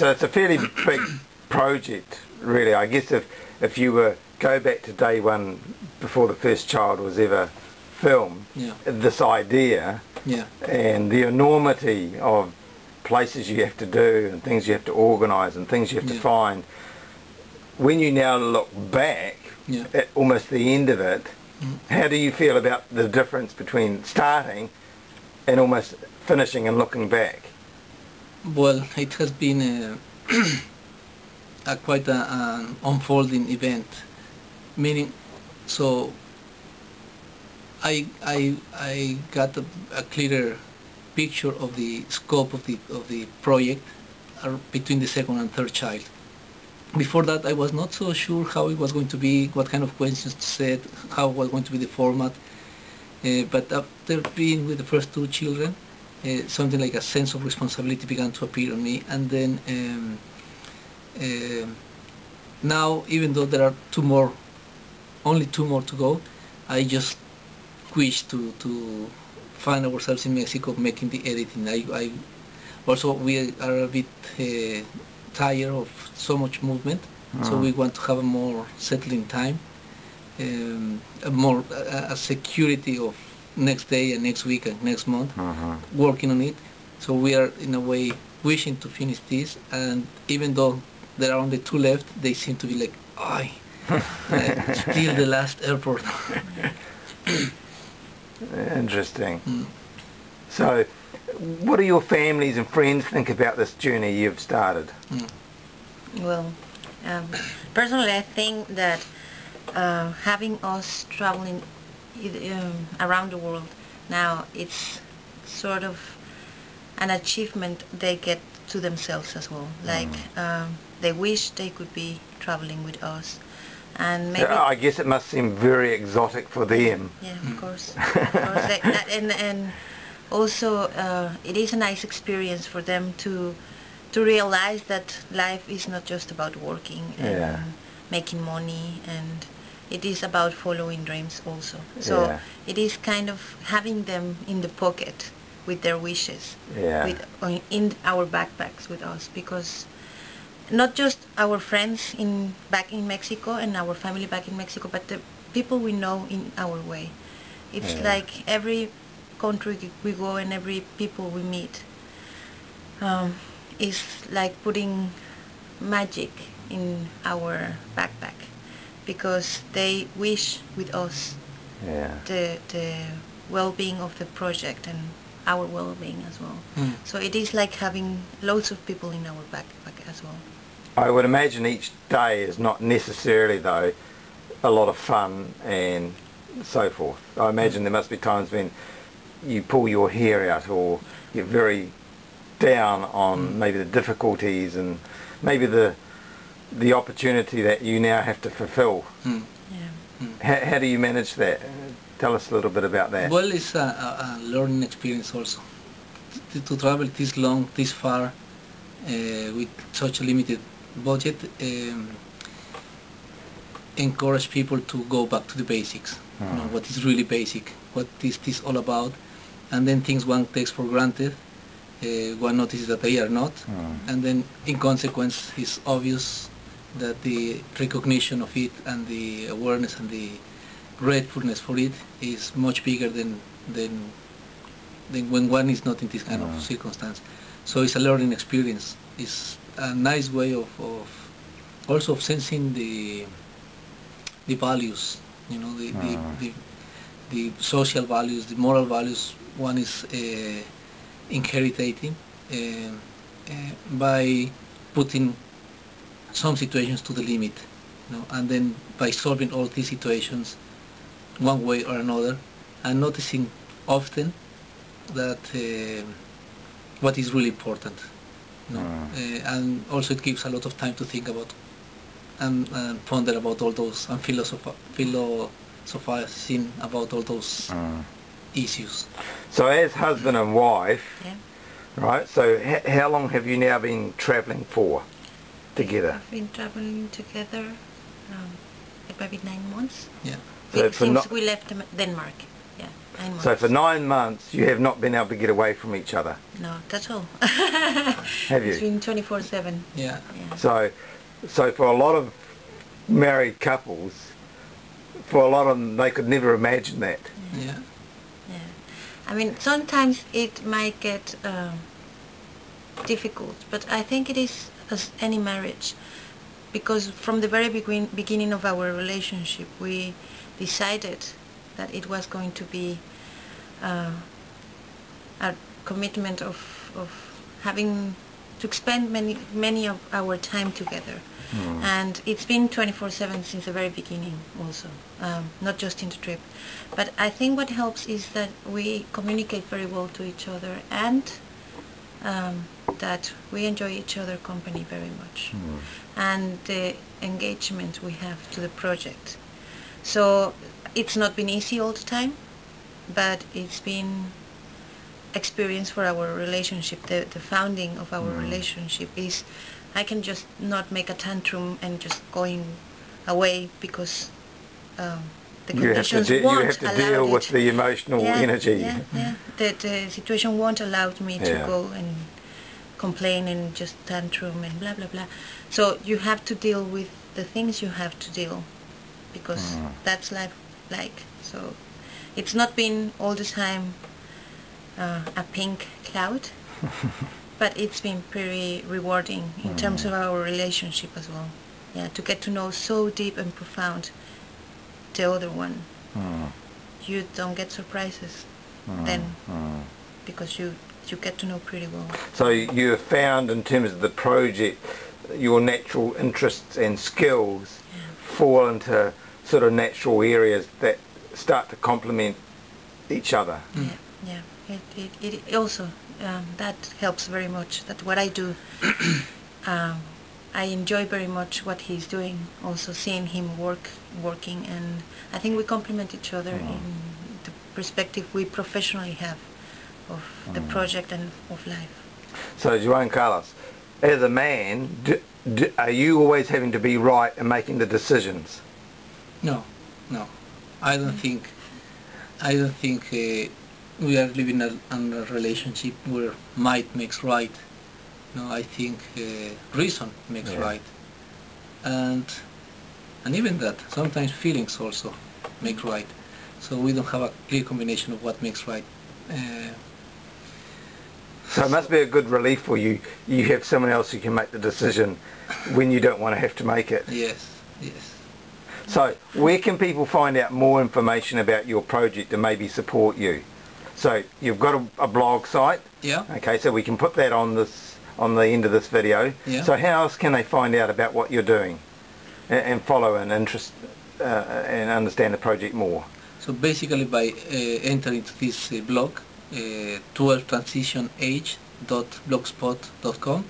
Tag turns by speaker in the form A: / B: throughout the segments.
A: So it's a fairly big project, really. I guess if you were go back to day one before the first child was ever filmed, this idea and the enormity of places you have to do and things you have to organise and things you have to find, when you now look back at almost the end of it, how do you feel about the difference between starting and almost finishing and looking back?
B: Well, it has been quite an unfolding event. Meaning, so I got a clearer picture of the scope of the project between the second and third child. Before that, I was not so sure how it was going to be, what kind of questions to set, how was going to be the format. But after being with the first two children, something like a sense of responsibility began to appear on me. And then now, even though there are only two more to go, I just wish to find ourselves in Mexico making the editing. Also, we are a bit tired of so much movement, so we want to have a more settling time, a security of next day and next week and next month, working on it. So we are in a way wishing to finish this, and even though there are only two left, they seem to be like, still the last airport.
A: Interesting. So, what do your families and friends think about this journey you've started?
C: Well, personally, I think that having us traveling around the world now, it's sort of an achievement they get to themselves as well. Like, they wish they could be traveling with us. And maybe
A: I guess it must seem very exotic for them.
C: Yeah, of course. Of course. And also, it is a nice experience for them to realize that life is not just about working and making money, and it is about following dreams also. So it is kind of having them in the pocket with their wishes, in our backpacks with us, because not just our friends back in Mexico and our family back in Mexico, but the people we know in our way. It's like every country we go and every people we meet is like putting magic in our backpack, because they wish with us the well-being of the project and our well-being as well. So it is like having loads of people in our backpack as well.
A: I would imagine each day is not necessarily, though, a lot of fun and so forth. I imagine there must be times when you pull your hair out or you're very down on maybe the difficulties and maybe the opportunity that you now have to fulfill. How do you manage that? Tell us a little bit about that.
B: Well, it's a learning experience also. To travel this long, this far, with such a limited budget, encourage people to go back to the basics. You know, what is really basic, what is this all about, and then things one takes for granted, one notices that they are not, and then in consequence it's obvious that the recognition of it and the awareness and the gratefulness for it is much bigger than when one is not in this kind of circumstance. So it's a learning experience. It's a nice way of also of sensing the values, you know, the social values, the moral values one is inheriting by putting some situations to the limit, you know, and then by solving all these situations one way or another, and noticing often that what is really important, you know, and also it gives a lot of time to think about and ponder about all those and philosophizing about all those issues.
A: So as husband and wife, right, so how long have you now been travelling for together?
C: We've been travelling together maybe 9 months.
A: So
C: Since we left Denmark. 9 months.
A: So for 9 months you have not been able to get away from each other?
C: No, that's all.
A: Have you?
C: It's been 24/7.
B: Yeah.
A: So for a lot of married couples, for a lot of them, they could never imagine that.
B: Yeah.
C: I mean, sometimes it might get difficult, but I think it is as any marriage, because from the very beginning of our relationship we decided that it was going to be a commitment of having to spend many of our time together. And it's been 24/7 since the very beginning also, not just in the trip. But I think what helps is that we communicate very well to each other, and that we enjoy each other's company very much, and the engagement we have to the project. So it's not been easy all the time, but it's been experience for our relationship. The founding of our relationship is, I can just not make a tantrum and just going away because the conditions won't allow it.
A: You have to deal with the emotional energy.
C: Yeah. The situation won't allow me to go and complain and just tantrum and blah blah blah. So you have to deal with the things you have to deal, because that's life like. So it's not been all the time a pink cloud. But it's been pretty rewarding in terms of our relationship as well. Yeah, to get to know so deep and profound the other one. You don't get surprises then, because you get to know pretty well.
A: So you have found, in terms of the project, your natural interests and skills fall into sort of natural areas that start to complement each other.
C: Yeah. It also that helps very much. That what I do, I enjoy very much what he's doing. Also seeing him working, and I think we complement each other in the perspective we professionally have of the project and of life.
A: So Juan Carlos, as a man, are you always having to be right and making the decisions?
B: No. I don't think we are living in a relationship where might makes right. No, I think reason makes right, and even that sometimes feelings also make right. So we don't have a clear combination of what makes right.
A: So it must be a good relief for you. You have someone else who can make the decision when you don't want to have to make it.
B: Yes.
A: So where can people find out more information about your project and maybe support you? So you've got a blog site.
B: Yeah.
A: Okay, so we can put that on the end of this video.
B: Yeah.
A: So how else can they find out about what you're doing and follow and interest and understand the project more?
B: So basically by entering this blog, 12transitionage.blogspot.com,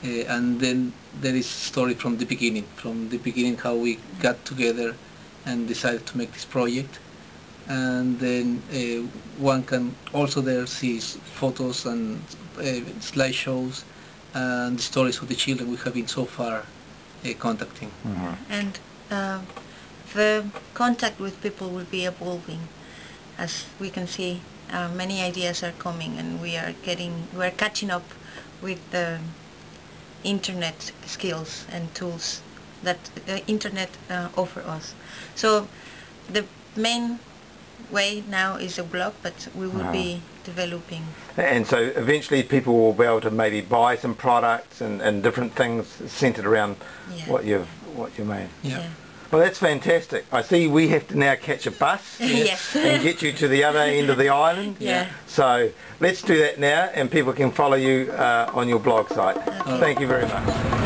B: and then there is a story from the beginning how we got together and decided to make this project. And then one can also there see photos and slideshows and the stories of the children we have been so far contacting.
C: And the contact with people will be evolving. As we can see, many ideas are coming, and we're catching up with the internet skills and tools that the internet offer us. So the main way now is a blog, but we will be developing.
A: And so eventually people will be able to maybe buy some products and different things centered around what you made.
B: Yeah.
A: Well, that's fantastic. I see we have to now catch a bus and get you to the other end of the island.
C: Yeah.
A: So let's do that now, and people can follow you on your blog site.
C: Okay.
A: Thank you very much.